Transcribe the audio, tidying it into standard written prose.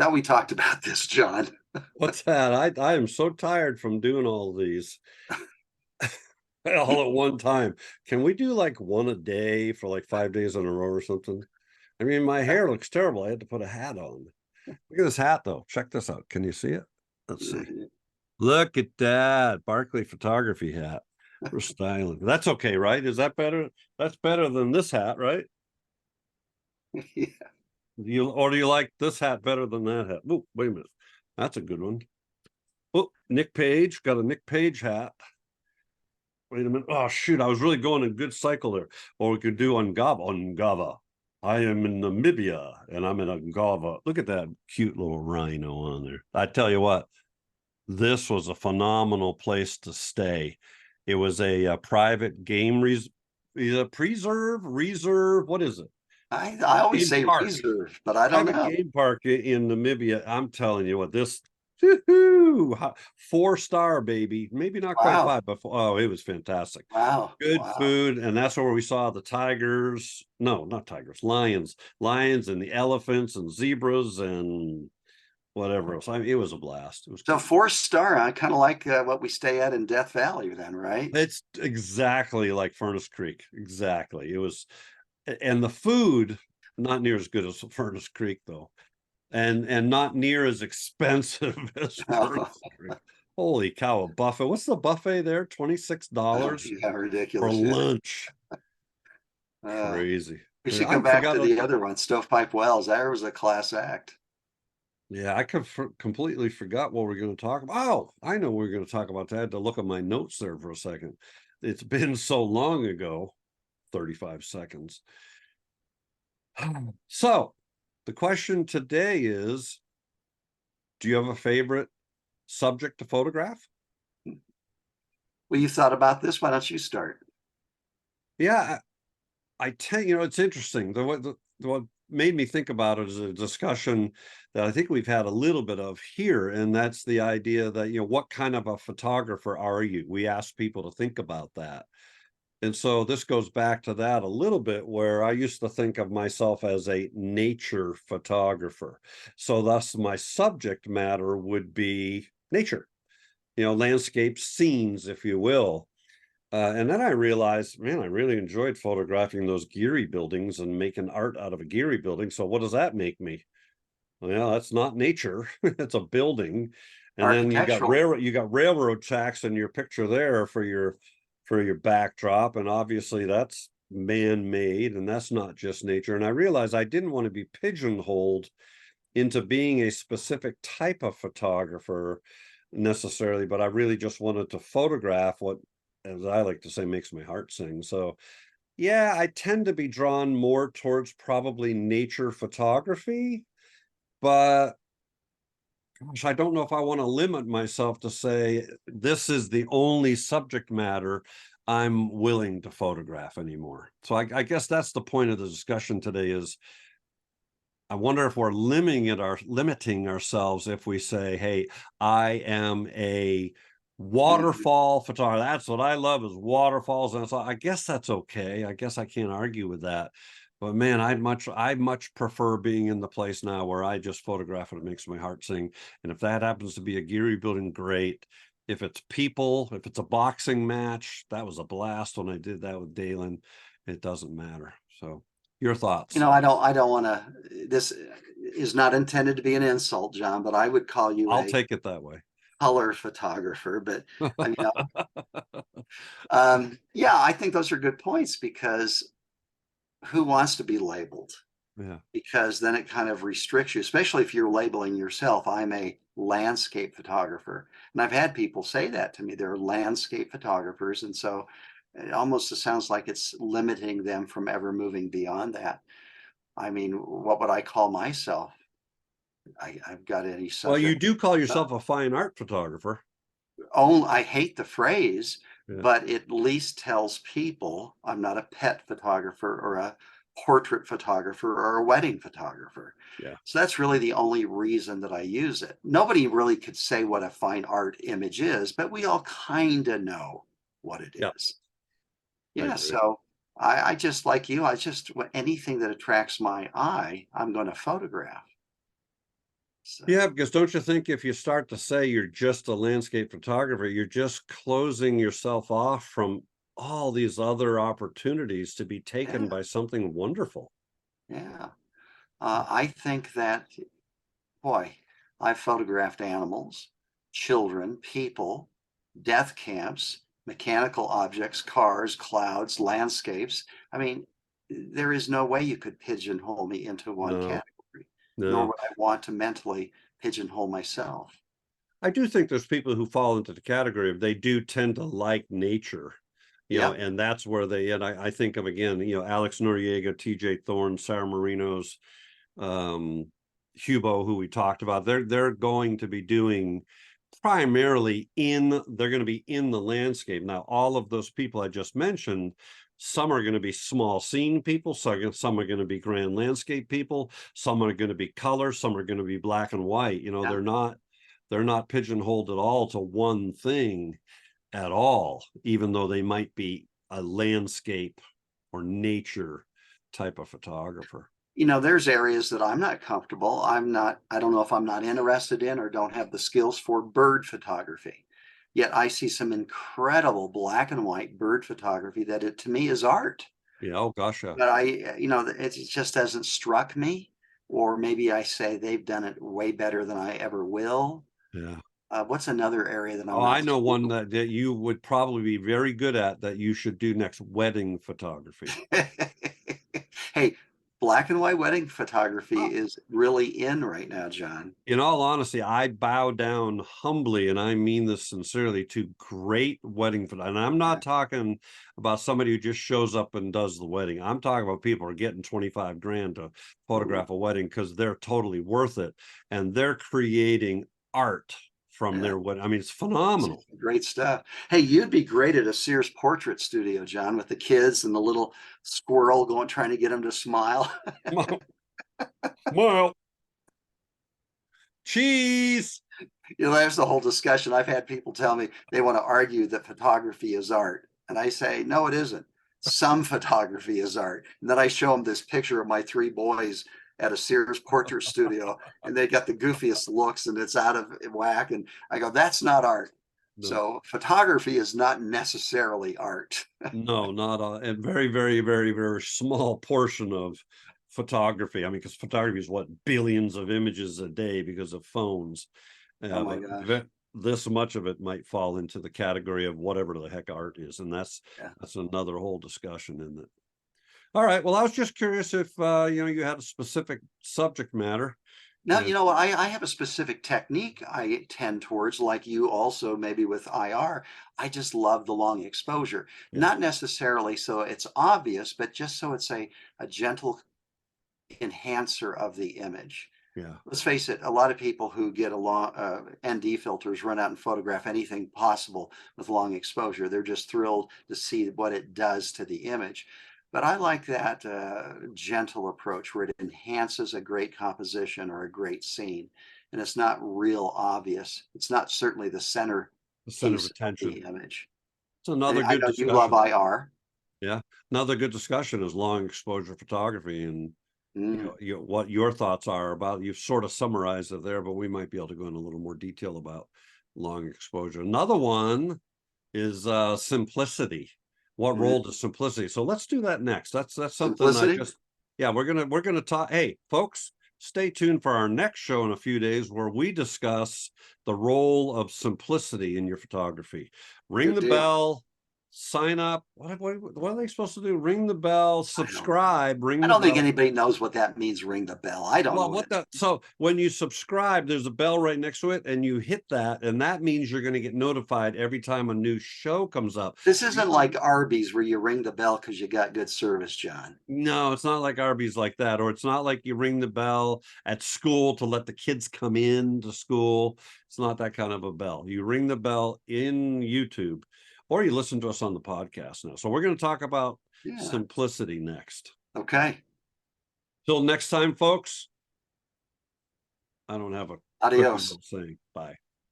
Thought we talked about this, John. What's that? I am so tired from doing all these all at one time. Can we do like one a day for like 5 days in a row or something? I mean, my hair looks terrible. I had to put a hat on. Look at this hat though. Check this out. Can you see it? Let's see. Look at that Barclay photography hat for styling. That's okay, right? Is that better? That's better than this hat, right? Yeah. Do you like this hat better than that hat? Oh, wait a minute. That's a good one. Oh, Nick Page got a Nick Page hat. Wait a minute. Oh shoot, I was really going a good cycle there. Or we could do Ungava. I am in Namibia and I'm in Ungava. Look at that cute little rhino on there. I tell you what, this was a phenomenal place to stay. It was a private game reserve. What is it? I always Game say park. reserve, but I don't Private know. game park in Namibia. I'm telling you what, this 4-star baby, maybe not quite Wow. five, but oh, it was fantastic. Wow. Good Wow. food, and that's where we saw the tigers. No, not tigers, lions, and the elephants and zebras and whatever else. I mean, it was a blast. It was So cool. 4-star, I kind of like what we stay at in Death Valley then, right? It's exactly like Furnace Creek. Exactly. It was, and the food not near as good as Furnace Creek though, and not near as expensive as Oh, Furnace Creek. Holy cow, a buffet. What's the buffet there? $26 yeah, for ridiculous. Yeah. lunch. Uh, Crazy. we should I go back forgot. to the other one, Stovepipe Wells. That was a class act. Yeah, I completely forgot what we're going to talk about. Oh, I know we're going to talk about that. I had to look at my notes there for a second. It's been so long ago, 35 seconds. So the question today is, do you have a favorite subject to photograph? Well, you thought about this. Why don't you start? Yeah, I tell you, it's interesting. What made me think about it is a discussion that I think we've had a little bit of here, and that's the idea that, what kind of a photographer are you? We ask people to think about that. And so this goes back to that a little bit, where I used to think of myself as a nature photographer. So thus my subject matter would be nature, landscape scenes, if you will. And then I realized, man, I really enjoyed photographing those Gehry buildings and making art out of a Gehry building. So what does that make me? Well, that's not nature. It's a building. And then Architectural. you got railroad tracks in your picture there for your backdrop. And obviously that's man-made and that's not just nature. And I realized I didn't want to be pigeonholed into being a specific type of photographer necessarily, but I really just wanted to photograph what, as I like to say, makes my heart sing. So yeah, I tend to be drawn more towards probably nature photography, but gosh, I don't know if I want to limit myself to say this is the only subject matter I'm willing to photograph anymore. So I guess that's the point of the discussion today is I wonder if we're limiting ourselves if we say, hey, I am a waterfall photographer. That's what I love is waterfalls. And so I guess that's okay. I guess I can't argue with that. But man, I much prefer being in the place now where I just photograph and it makes my heart sing. And if that happens to be a Gehry building, great. If it's people, if it's a boxing match, that was a blast when I did that with Dalen. It doesn't matter. So your thoughts? I don't want to, this is not intended to be an insult, John, but I would call you I'll a take it that way. color photographer. But I mean, yeah, I think those are good points because who wants to be labeled? Yeah. Because then it kind of restricts you, especially if you're labeling yourself. I'm a landscape photographer. And I've had people say that to me. They're landscape photographers. And so it almost sounds like it's limiting them from ever moving beyond that. I mean, what would I call myself? I've got any Well, you subject. do call Uh, yourself a fine art photographer. I hate the phrase, Yeah. but it at least tells people I'm not a pet photographer or a portrait photographer or a wedding photographer. Yeah. So that's really the only reason that I use it. Nobody really could say what a fine art image is, but we all kind of know what it Yeah. is. I Yeah. agree. So I just like you, anything that attracts my eye, I'm going to photograph. So, Yeah, because don't you think if you start to say you're just a landscape photographer, you're just closing yourself off from all these other opportunities to be taken yeah, by something wonderful? yeah. I think that, boy, I've photographed animals, children, people, death camps, mechanical objects, cars, clouds, landscapes. I mean, there is no way you could pigeonhole me into one No, category, nor no. would I want to mentally pigeonhole myself. I do think there's people who fall into the category of they do tend to like nature, Yep. and that's where and I think of again, Alex Noriega, TJ Thorne, Sarah Marinos, um, Hubo, who we talked about. They're going to be doing primarily they're going to be in the landscape. Now, all of those people I just mentioned, some are going to be small scene people, some are going to be grand landscape people, some are going to be color, some are going to be black and white. Yeah. They're not pigeonholed at all to one thing at all, even though they might be a landscape or nature type of photographer. There's areas that I'm not comfortable. I don't know if I'm not interested in or don't have the skills for bird photography. Yet I see some incredible black and white bird photography that to me is art. Yeah, oh gosh, yeah. But it just hasn't struck me. Or maybe I say they've done it way better than I ever will. Yeah. What's another area that I'm Oh, I not know one so that you would probably be very good at that you should do next: wedding photography. Hey, black and white wedding photography Uh, is really in right now, John. In all honesty, I bow down humbly, and I mean this sincerely, to great wedding photo. And I'm Yeah. not talking about somebody who just shows up and does the wedding. I'm talking about people who are getting 25 grand to Ooh, photograph a wedding because they're totally worth it. And they're creating art from yeah. their wedding. I mean, it's phenomenal. Great stuff. Hey, you'd be great at a Sears portrait studio, John, with the kids and the little squirrel going trying to get them to smile. Well, cheese. There's the whole discussion. I've had people tell me they want to argue that photography is art. And I say, no, it isn't. Some photography is art. And then I show them this picture of my three boys at a Sears portrait studio, and they got the goofiest looks and it's out of whack. And I go, that's not art. No. So photography is not necessarily art. No, not a very, very, very, very small portion of photography. I mean, because photography is what, billions of images a day because of phones. Oh my But gosh. this much of it might fall into the category of whatever the heck art is, and Yeah. that's another whole discussion, isn't it? All right. Well, I was just curious if you had a specific subject matter. Now, And I have a specific technique I tend towards, like you also, maybe with IR. I just love the long exposure. yeah, Not necessarily so it's obvious, but just so it's a gentle enhancer of the image. yeah, Let's face it, a lot of people who get a long ND filters run out and photograph anything possible with long exposure. They're just thrilled to see what it does to the image. But I like that gentle approach where it enhances a great composition or a great scene. And it's not real obvious. It's not certainly the center the center of piece of attention. the image. It's And another I good know you love discussion. IR. Yeah, another good discussion is long exposure photography, and Mm, what your thoughts are about. You've sort of summarized it there, but we might be able to go into a little more detail about long exposure. Another one is simplicity. What mm. role does simplicity? So let's do that next. That's something I Simplicity? just yeah, we're gonna talk. Hey, folks, stay tuned for our next show in a few days where we discuss the role of simplicity in your photography. Ring Good the deal. bell, sign up. What are they supposed to do? Ring the bell, I don't know. subscribe, ring I the don't think bell. anybody knows what that means, ring the bell. I don't know Well, what what it the means. so when you subscribe, there's a bell right next to it, and you hit that, and that means you're going to get notified every time a new show comes up. This isn't like Arby's where you ring the bell because you got good service, John. No, it's not like Arby's like that, or it's not like you ring the bell at school to let the kids come in to school. It's not that kind of a bell. You ring the bell in YouTube, or you listen to us on the podcast now. So we're going to talk about Yeah. simplicity next. Okay. Till next time, folks. I don't have a quick Adios. little saying. Bye.